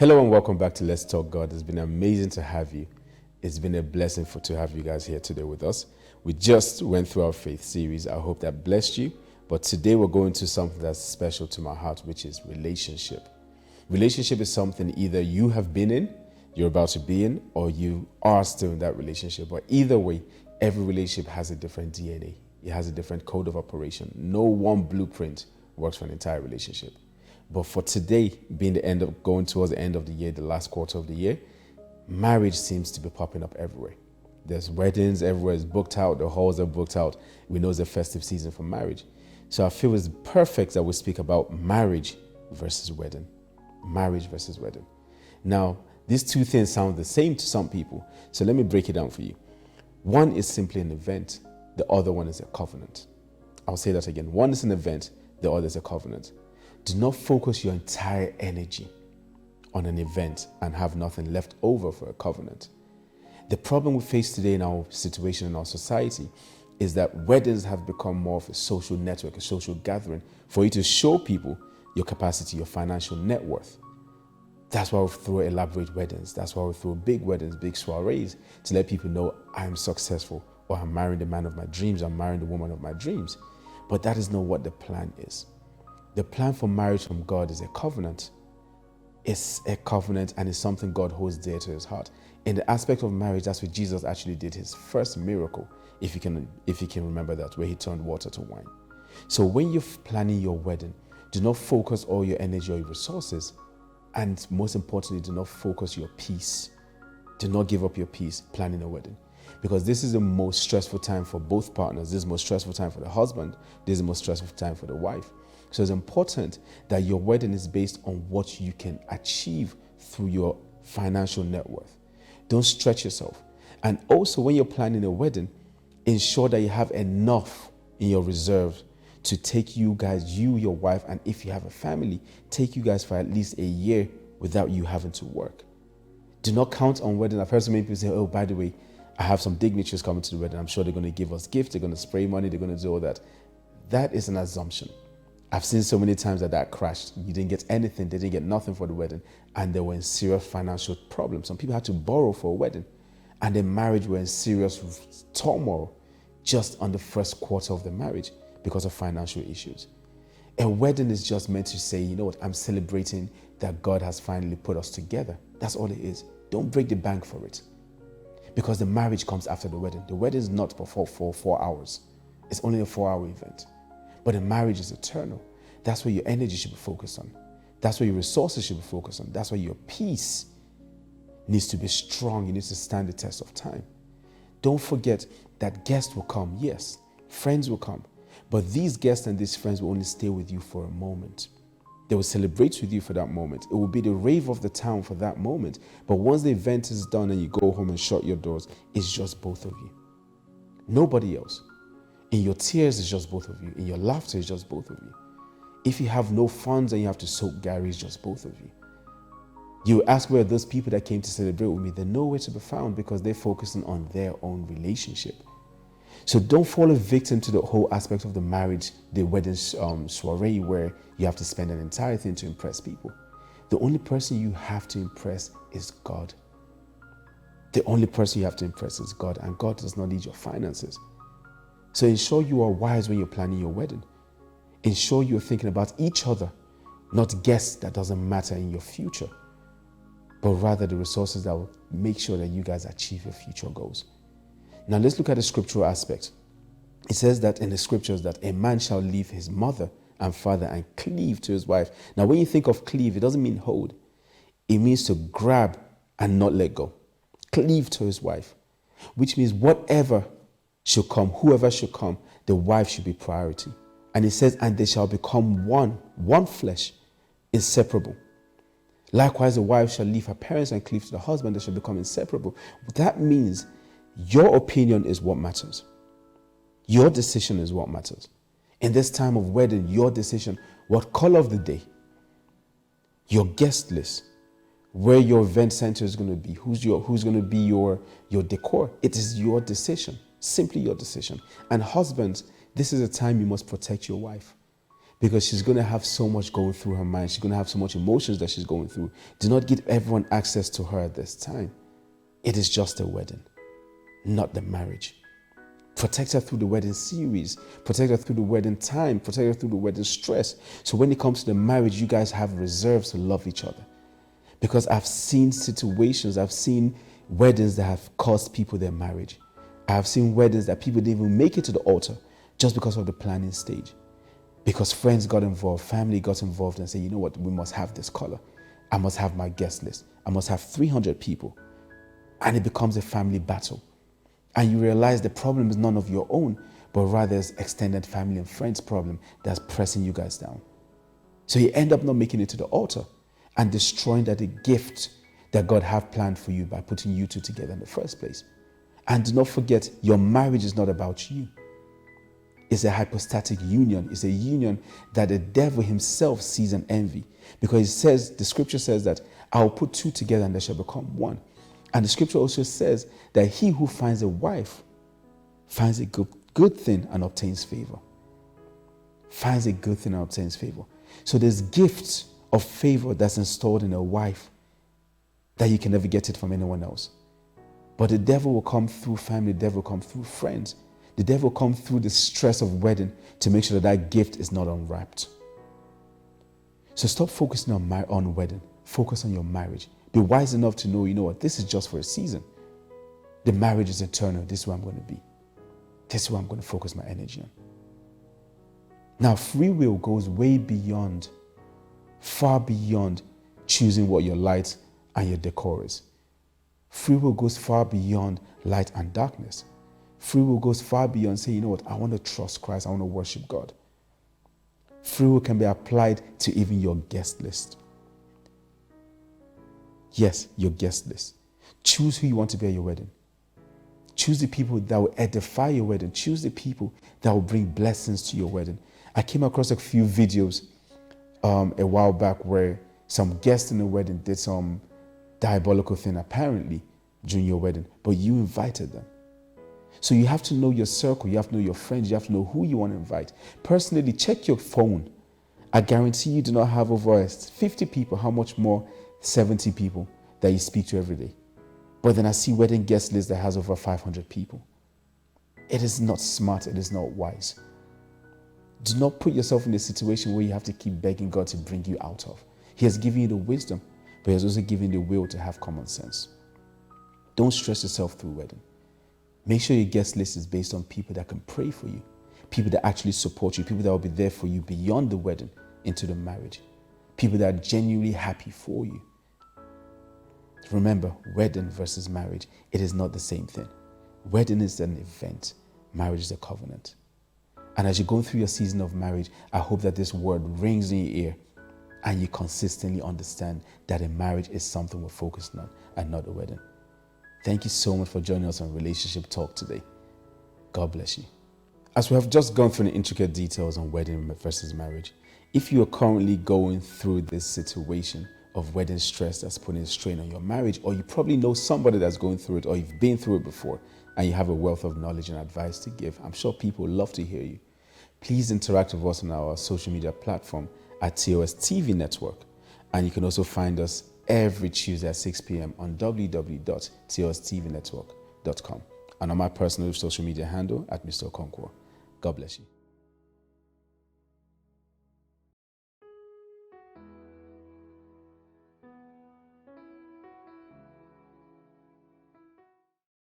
Hello and welcome back to Let's Talk God. It's been amazing to have you. It's been a blessing to have you guys here today with us. We just went through our faith series. I hope that blessed you. But today we're going to something that's special to my heart, which is relationship. Relationship is something either you have been in, you're about to be in, or you are still in that relationship. But either way, every relationship has a different DNA. It has a different code of operation. No one blueprint works for an entire relationship. But for today, being going towards the end of the year, the last quarter of the year, marriage seems to be popping up everywhere. There's weddings everywhere. It's booked out. The halls are booked out. We know it's a festive season for marriage. So I feel it's perfect that we speak about marriage versus wedding. Marriage versus wedding. Now, these two things sound the same to some people. So let me break it down for you. One is simply an event. The other one is a covenant. I'll say that again. One is an event. The other is a covenant. Do not focus your entire energy on an event and have nothing left over for a covenant. The problem we face today in our situation, in our society, is that weddings have become more of a social network, a social gathering for you to show people your capacity, your financial net worth. That's why we throw elaborate weddings. That's why we throw big weddings, big soirees, to let people know I'm successful, or I'm marrying the man of my dreams, I'm marrying the woman of my dreams. But that is not what the plan is. The plan for marriage from God is a covenant. It's a covenant, and it's something God holds dear to his heart. In the aspect of marriage, that's where Jesus actually did his first miracle, if you can remember that, where he turned water to wine. So when you're planning your wedding, do not focus all your energy or your resources, and most importantly, do not focus your peace. Do not give up your peace planning a wedding, because this is the most stressful time for both partners. This is the most stressful time for the husband. This is the most stressful time for the wife. So it's important that your wedding is based on what you can achieve through your financial net worth. Don't stretch yourself. And also, when you're planning a wedding, ensure that you have enough in your reserve to take you guys, you, your wife, and if you have a family, take you guys for at least a year without you having to work. Do not count on wedding. I've heard so many people say, oh, by the way, I have some dignitaries coming to the wedding. I'm sure they're going to give us gifts. They're going to spray money. They're going to do all that. That is an assumption. I've seen so many times that crashed. You didn't get anything. They didn't get nothing for the wedding. And they were in serious financial problems. Some people had to borrow for a wedding. And their marriage were in serious turmoil just on the first quarter of the marriage because of financial issues. A wedding is just meant to say, you know what, I'm celebrating that God has finally put us together. That's all it is. Don't break the bank for it. Because the marriage comes after the wedding. The wedding is not for 4 hours. It's only a 4-hour event. But a marriage is eternal. That's where your energy should be focused on. That's where your resources should be focused on. That's where your peace needs to be strong. You need to stand the test of time. Don't forget that guests will come. Yes, friends will come. But these guests and these friends will only stay with you for a moment. They will celebrate with you for that moment. It will be the rave of the town for that moment. But once the event is done and you go home and shut your doors, it's just both of you. Nobody else. In your tears, it's just both of you. In your laughter, it's just both of you. If you have no funds and you have to soak Gary, it's just both of you. You ask where those people that came to celebrate with me, they're nowhere to be found because they're focusing on their own relationship. So don't fall a victim to the whole aspect of the marriage, the wedding soiree, where you have to spend an entire thing to impress people. The only person you have to impress is God. The only person you have to impress is God, and God does not need your finances. So ensure you are wise when you're planning your wedding. Ensure you're thinking about each other, not guests that doesn't matter in your future, but rather the resources that will make sure that you guys achieve your future goals. Now let's look at the scriptural aspect. It says that in the scriptures that a man shall leave his mother and father and cleave to his wife. Now when you think of cleave, it doesn't mean hold. It means to grab and not let go. Cleave to his wife, which means whatever should come, whoever should come, the wife should be priority. And it says, and they shall become one flesh, inseparable. Likewise, the wife shall leave her parents and cleave to the husband, they shall become inseparable. That means your opinion is what matters. Your decision is what matters. In this time of wedding, your decision, what color of the day, your guest list, where your event center is going to be, who's going to be your decor. It is your decision. Simply your decision. And husbands, this is a time you must protect your wife, because she's going to have so much going through her mind. She's going to have so much emotions that she's going through. Do not give everyone access to her at this time. It is just a wedding, not the marriage. Protect her through the wedding series. Protect her through the wedding time. Protect her through the wedding stress. So when it comes to the marriage, you guys have reserves to love each other. Because I've seen situations, I've seen weddings that have cost people their marriage. I've seen weddings that people didn't even make it to the altar just because of the planning stage. Because friends got involved, family got involved and said, you know what, we must have this color. I must have my guest list. I must have 300 people. And it becomes a family battle. And you realize the problem is none of your own, but rather it's extended family and friends problem that's pressing you guys down. So you end up not making it to the altar and destroying the gift that God have planned for you by putting you two together in the first place. And do not forget, your marriage is not about you. It's a hypostatic union. It's a union that the devil himself sees and envy. Because it says, the scripture says that I'll put two together and they shall become one. And the scripture also says that he who finds a wife finds a good thing and obtains favor. Finds a good thing and obtains favor. So there's gifts of favor that's installed in a wife that you can never get it from anyone else. But the devil will come through family, the devil will come through friends. The devil will come through the stress of wedding to make sure that that gift is not unwrapped. So stop focusing on wedding. Focus on your marriage. Be wise enough to know, you know what, this is just for a season. The marriage is eternal. This is where I'm going to be. This is where I'm going to focus my energy on. Now, free will goes way beyond, far beyond choosing what your light and your decor is. Free will goes far beyond light and darkness. Free will goes far beyond saying, you know what, I want to trust Christ. I want to worship God. Free will can be applied to even your guest list. Yes, your guest list. Choose who you want to be at your wedding. Choose the people that will edify your wedding. Choose the people that will bring blessings to your wedding. I came across a few videos a while back where some guests in the wedding did some diabolical thing apparently during your wedding, but you invited them. So you have to know your circle. You have to know your friends. You have to know who you want to invite. Personally, check your phone. I guarantee you do not have over 50 people. How much more 70 people that you speak to every day? But then I see wedding guest list that has over 500 people. It is not smart. It is not wise. Do not put yourself in a situation where you have to keep begging God to bring you out of. He has given you the wisdom, but He has also given you the will to have common sense. Don't stress yourself through wedding. Make sure your guest list is based on people that can pray for you, people that actually support you, people that will be there for you beyond the wedding into the marriage, people that are genuinely happy for you. Remember, wedding versus marriage, it is not the same thing. Wedding is an event. Marriage is a covenant. And as you're going through your season of marriage, I hope that this word rings in your ear and you consistently understand that a marriage is something we're focusing on and not a wedding. Thank you so much for joining us on Relationship Talk today. God bless you. As we have just gone through the intricate details on wedding versus marriage, if you are currently going through this situation of wedding stress that's putting a strain on your marriage, or you probably know somebody that's going through it, or you've been through it before, and you have a wealth of knowledge and advice to give, I'm sure people would love to hear you. Please interact with us on our social media platform at TOS TV Network. And you can also find us every Tuesday at 6 p.m. on www.tostvnetwork.com and on my personal social media handle at Mr. Okonkwo. God bless you.